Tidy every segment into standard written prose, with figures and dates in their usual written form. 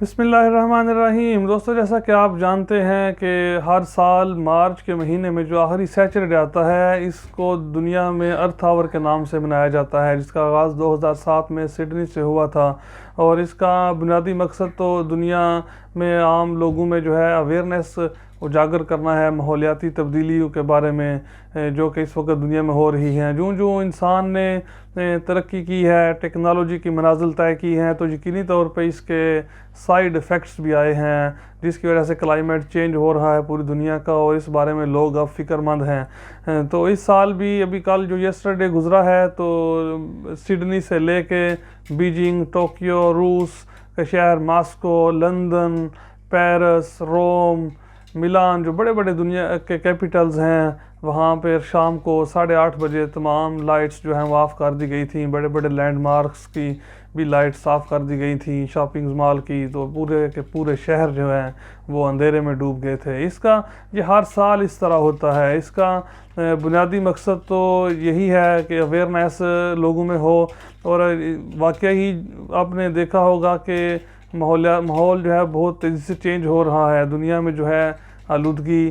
بسم اللہ الرحمن الرحیم۔ دوستو، جیسا کہ آپ جانتے ہیں کہ ہر سال مارچ کے مہینے میں جو آخری سیچرڈے آتا ہے، اس کو دنیا میں ارتھ آور کے نام سے منایا جاتا ہے، جس کا آغاز 2007 میں سڈنی سے ہوا تھا۔ اور اس کا بنیادی مقصد تو دنیا میں عام لوگوں میں جو ہے اویئرنیس اجاگر کرنا ہے ماحولیاتی تبدیلیوں کے بارے میں، جو کہ اس وقت دنیا میں ہو رہی ہیں۔ جو انسان نے ترقی کی ہے، ٹیکنالوجی کی منازل طے کی ہیں، تو یقینی طور پہ اس کے سائیڈ ایفیکٹس بھی آئے ہیں، جس کی وجہ سے کلائمیٹ چینج ہو رہا ہے پوری دنیا کا، اور اس بارے میں لوگ اب فکر مند ہیں۔ تو اس سال بھی ابھی کل جو یسٹرڈے گزرا ہے، تو سڈنی سے لے کے بیجنگ، ٹوکیو، روس کے شہر، ماسکو، لندن، پیرس، روم، ملان، جو بڑے بڑے دنیا کے کیپٹلز ہیں، وہاں پہ شام کو 8:30 بجے تمام لائٹس جو ہیں وہ آف کر دی گئی تھیں۔ بڑے بڑے لینڈ مارکس کی بھی لائٹس آف کر دی گئی تھیں، شاپنگ مال کی، تو پورے کے پورے شہر جو ہیں وہ اندھیرے میں ڈوب گئے تھے۔ یہ ہر سال اس طرح ہوتا ہے۔ اس کا بنیادی مقصد تو یہی ہے کہ اویئرنیس لوگوں میں ہو، اور واقعی آپ نے دیکھا ہوگا کہ ماحول جو ہے بہت تیزی سے چینج ہو رہا ہے دنیا میں، جو ہے آلودگی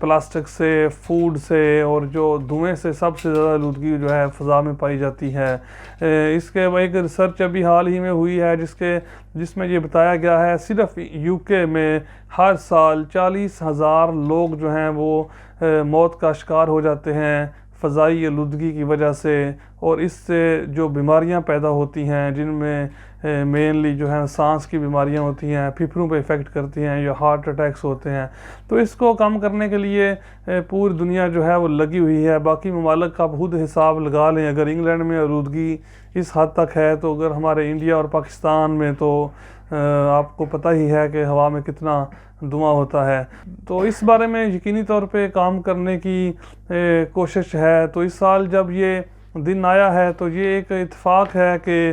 پلاسٹک سے، فوڈ سے، اور جو دھوئیں سے سب سے زیادہ آلودگی جو ہے فضا میں پائی جاتی ہے۔ اس کے ایک ریسرچ ابھی حال ہی میں ہوئی ہے، جس میں یہ بتایا گیا ہے صرف UK میں ہر سال 40,000 لوگ جو ہیں وہ موت کا شکار ہو جاتے ہیں فضائی آلودگی کی وجہ سے، اور اس سے جو بیماریاں پیدا ہوتی ہیں، جن میں مینلی جو ہے سانس کی بیماریاں ہوتی ہیں، پھیپھڑوں پہ افیکٹ کرتی ہیں، یا ہارٹ اٹیکس ہوتے ہیں، تو اس کو کم کرنے کے لیے پوری دنیا جو ہے وہ لگی ہوئی ہے۔ باقی ممالک کا خود حساب لگا لیں، اگر انگلینڈ میں آلودگی اس حد تک ہے، تو اگر ہمارے انڈیا اور پاکستان میں تو آپ کو پتہ ہی ہے کہ ہوا میں کتنا دھواں ہوتا ہے۔ تو اس بارے میں یقینی طور پہ کام کرنے کی کوشش ہے۔ تو اس سال جب یہ دن آیا ہے، تو یہ ایک اتفاق ہے کہ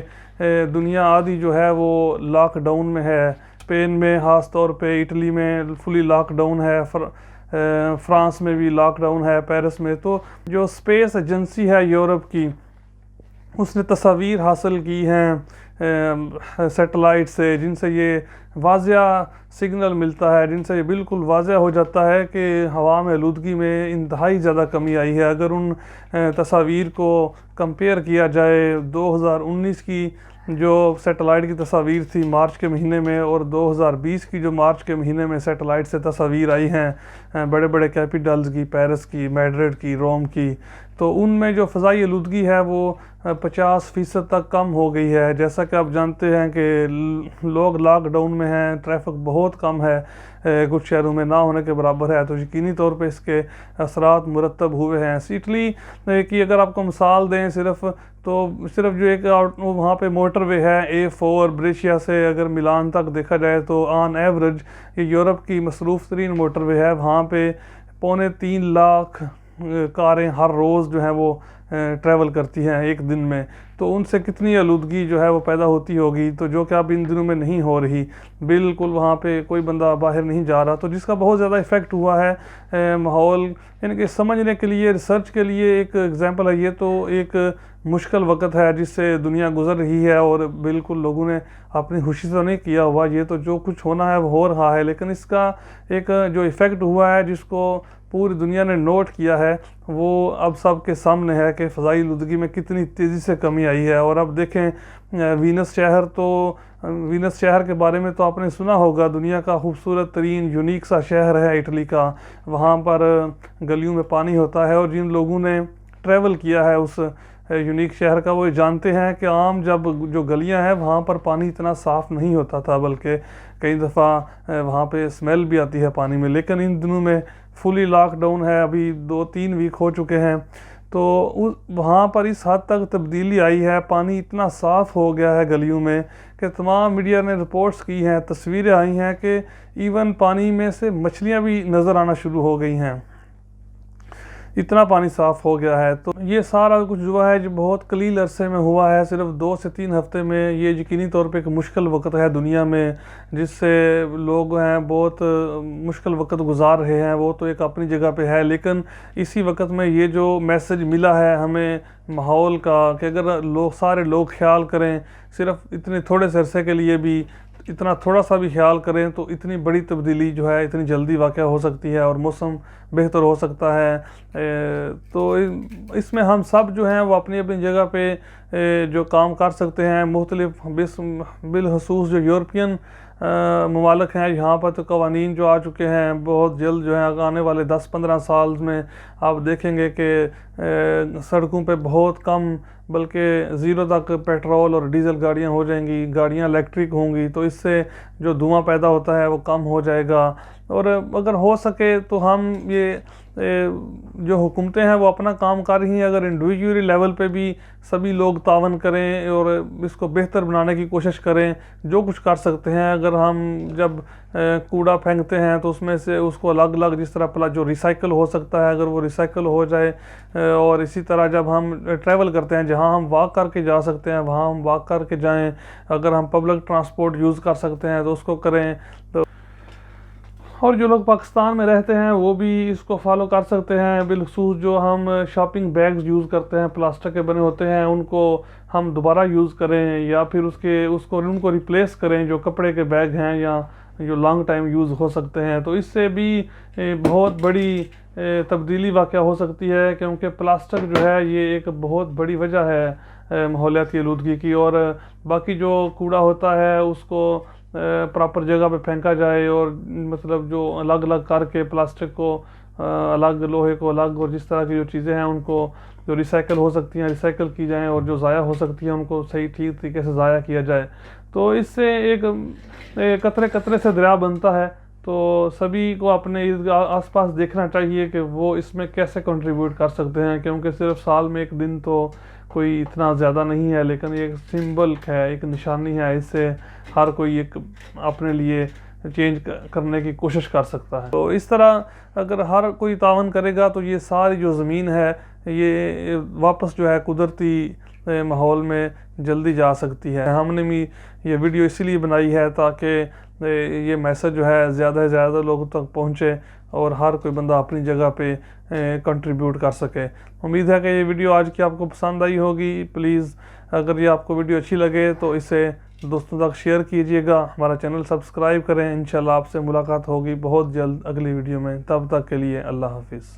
دنیا آدھی جو ہے وہ لاک ڈاؤن میں ہے۔ اسپین میں خاص طور پہ، اٹلی میں فلی لاک ڈاؤن ہے، فرانس میں بھی لاک ڈاؤن ہے، پیرس میں۔ تو جو اسپیس ایجنسی ہے یورپ کی، اس نے تصاویر حاصل کی ہیں سیٹلائٹ سے، جن سے یہ واضح سگنل ملتا ہے، جن سے یہ بالکل واضح ہو جاتا ہے کہ ہوا میں آلودگی میں انتہائی زیادہ کمی آئی ہے۔ اگر ان تصاویر کو کمپیئر کیا جائے 2019 کی جو سیٹلائٹ کی تصاویر تھی مارچ کے مہینے میں، اور 2020 کی جو مارچ کے مہینے میں سیٹلائٹ سے تصاویر آئی ہیں بڑے بڑے کیپٹلز کی، پیرس کی، میڈرڈ کی، روم کی، تو ان میں جو فضائی آلودگی ہے وہ 50% تک کم ہو گئی ہے۔ جیسا کہ آپ جانتے ہیں کہ لوگ لاک ڈاؤن میں ہیں، ٹریفک بہت کم ہے، کچھ شہروں میں نہ ہونے کے برابر ہے، تو یقینی طور پہ اس کے اثرات مرتب ہوئے ہیں۔ اٹلی کی اگر آپ کو مثال دیں، صرف جو ایک وہاں پہ موٹر وے ہے A4 بریشیا سے اگر ملان تک دیکھا جائے، تو آن ایوریج یہ یورپ کی مصروف ترین موٹر وے ہے۔ وہاں پہ 3.25 لاکھ کاریں ہر روز جو ہیں وہ ٹریول کرتی ہیں ایک دن میں، تو ان سے کتنی آلودگی جو ہے وہ پیدا ہوتی ہوگی، تو جو کہ اب ان دنوں میں نہیں ہو رہی۔ بالکل وہاں پہ کوئی بندہ باہر نہیں جا رہا، تو جس کا بہت زیادہ ایفیکٹ ہوا ہے ماحول، یعنی کہ سمجھنے کے لیے، ریسرچ کے لیے ایک ایگزامپل ہے۔ یہ تو ایک مشکل وقت ہے جس سے دنیا گزر رہی ہے، اور بالکل لوگوں نے اپنی خوشی سے نہیں کیا ہوا، یہ تو جو کچھ ہونا ہے وہ ہو رہا ہے، لیکن اس کا ایک جو ایفیکٹ ہوا ہے، جس کو پوری دنیا نے نوٹ کیا ہے، وہ اب سب کے سامنے ہے کہ فضائی آلودگی میں کتنی تیزی سے کمی آئی ہے۔ اور اب دیکھیں وینس شہر کے بارے میں تو آپ نے سنا ہوگا، دنیا کا خوبصورت ترین یونیک سا شہر ہے اٹلی کا۔ وہاں پر گلیوں میں پانی ہوتا ہے، اور جن لوگوں نے ٹریول کیا ہے اس یونیک شہر کا، وہ جانتے ہیں کہ عام جب جو گلیاں ہیں وہاں پر پانی اتنا صاف نہیں ہوتا تھا، بلکہ کئی دفعہ وہاں پہ اسمیل بھی آتی ہے پانی میں۔ لیکن ان دنوں میں فلی لاک ڈاؤن ہے، ابھی 2-3 ویک ہو چکے ہیں، تو وہاں پر اس حد تک تبدیلی آئی ہے، پانی اتنا صاف ہو گیا ہے گلیوں میں کہ تمام میڈیا نے رپورٹس کی ہیں، تصویریں آئی ہیں کہ ایون پانی میں سے مچھلیاں بھی نظر آنا شروع ہو گئی ہیں، اتنا پانی صاف ہو گیا ہے۔ تو یہ سارا کچھ جو ہے جو بہت قلیل عرصے میں ہوا ہے، صرف 2 سے 3 ہفتے میں، یہ یقینی طور پہ ایک مشکل وقت ہے دنیا میں، جس سے لوگ ہیں بہت مشکل وقت گزار رہے ہیں، وہ تو ایک اپنی جگہ پہ ہے، لیکن اسی وقت میں یہ جو میسج ملا ہے ہمیں ماحول کا، کہ اگر سارے لوگ خیال کریں صرف اتنے تھوڑے سے عرصے کے لیے بھی، اتنا تھوڑا سا بھی خیال کریں تو اتنی بڑی تبدیلی جو ہے اتنی جلدی واقع ہو سکتی ہے اور موسم بہتر ہو سکتا ہے۔ تو اس میں ہم سب جو ہیں وہ اپنی اپنی جگہ پہ جو کام کر سکتے ہیں، مختلف بالخصوص جو یورپین ممالک ہیں، یہاں پر تو قوانین جو آ چکے ہیں بہت جلد جو ہیں آنے والے 10-15 سال میں آپ دیکھیں گے کہ سڑکوں پہ بہت کم بلکہ 0 تک پیٹرول اور ڈیزل گاڑیاں ہو جائیں گی، گاڑیاں الیکٹرک ہوں گی، تو اس سے جو دھواں پیدا ہوتا ہے وہ کم ہو جائے گا۔ اور اگر ہو سکے تو ہم یہ جو حکومتیں ہیں وہ اپنا کام کر رہی ہیں، اگر انڈیویجولی لیول پہ بھی سبھی لوگ تعاون کریں اور اس کو بہتر بنانے کی کوشش کریں، جو کچھ کر سکتے ہیں۔ اگر ہم جب کوڑا پھینکتے ہیں تو اس میں سے اس کو الگ الگ جس طرح جو ریسائیکل ہو سکتا ہے اگر وہ ریسائیکل ہو جائے، اور اسی طرح جب ہم ٹریول کرتے ہیں جہاں ہم واک کر کے جا سکتے ہیں وہاں ہم واک کر کے جائیں، اگر ہم پبلک ٹرانسپورٹ یوز کر سکتے ہیں تو اس کو کریں۔ اور جو لوگ پاکستان میں رہتے ہیں وہ بھی اس کو فالو کر سکتے ہیں، بالخصوص جو ہم شاپنگ بیگز یوز کرتے ہیں پلاسٹک کے بنے ہوتے ہیں ان کو ہم دوبارہ یوز کریں، یا پھر ان کو ریپلیس کریں جو کپڑے کے بیگ ہیں یا جو لانگ ٹائم یوز ہو سکتے ہیں۔ تو اس سے بھی بہت بڑی تبدیلی واقع ہو سکتی ہے، کیونکہ پلاسٹک جو ہے یہ ایک بہت بڑی وجہ ہے ماحولیاتی آلودگی کی۔ اور باقی جو کوڑا ہوتا ہے اس کو پراپر جگہ پہ پھینکا جائے، اور مطلب جو الگ الگ کر کے پلاسٹک کو الگ، لوہے کو الگ، اور جس طرح کی جو چیزیں ہیں ان کو جو ریسائیکل ہو سکتی ہیں ریسائیکل کی جائیں، اور جو ضائع ہو سکتی ہیں ان کو صحیح ٹھیک طریقے سے ضائع کیا جائے۔ تو اس سے ایک قطرے قطرے سے دریا بنتا ہے۔ تو سبھی کو اپنے آس پاس دیکھنا چاہیے کہ وہ اس میں کیسے کنٹریبیوٹ کر سکتے ہیں، کیونکہ صرف سال میں ایک دن تو کوئی اتنا زیادہ نہیں ہے، لیکن یہ ایک سمبل ہے، ایک نشانی ہے، اس سے ہر کوئی ایک اپنے لیے چینج کرنے کی کوشش کر سکتا ہے۔ تو اس طرح اگر ہر کوئی تعاون کرے گا تو یہ ساری جو زمین ہے یہ واپس جو ہے قدرتی ماحول میں جلدی جا سکتی ہے۔ ہم نے بھی یہ ویڈیو اسی لیے بنائی ہے تاکہ یہ میسج جو ہے زیادہ سے زیادہ لوگوں تک پہنچے اور ہر کوئی بندہ اپنی جگہ پہ کنٹریبیوٹ کر سکے۔ امید ہے کہ یہ ویڈیو آج کی آپ کو پسند آئی ہوگی۔ پلیز اگر یہ آپ کو ویڈیو اچھی لگے تو اسے دوستوں تک شیئر کیجئے گا، ہمارا چینل سبسکرائب کریں۔ انشاءاللہ آپ سے ملاقات ہوگی بہت جلد اگلی ویڈیو میں، تب تک کے لیے اللہ حافظ۔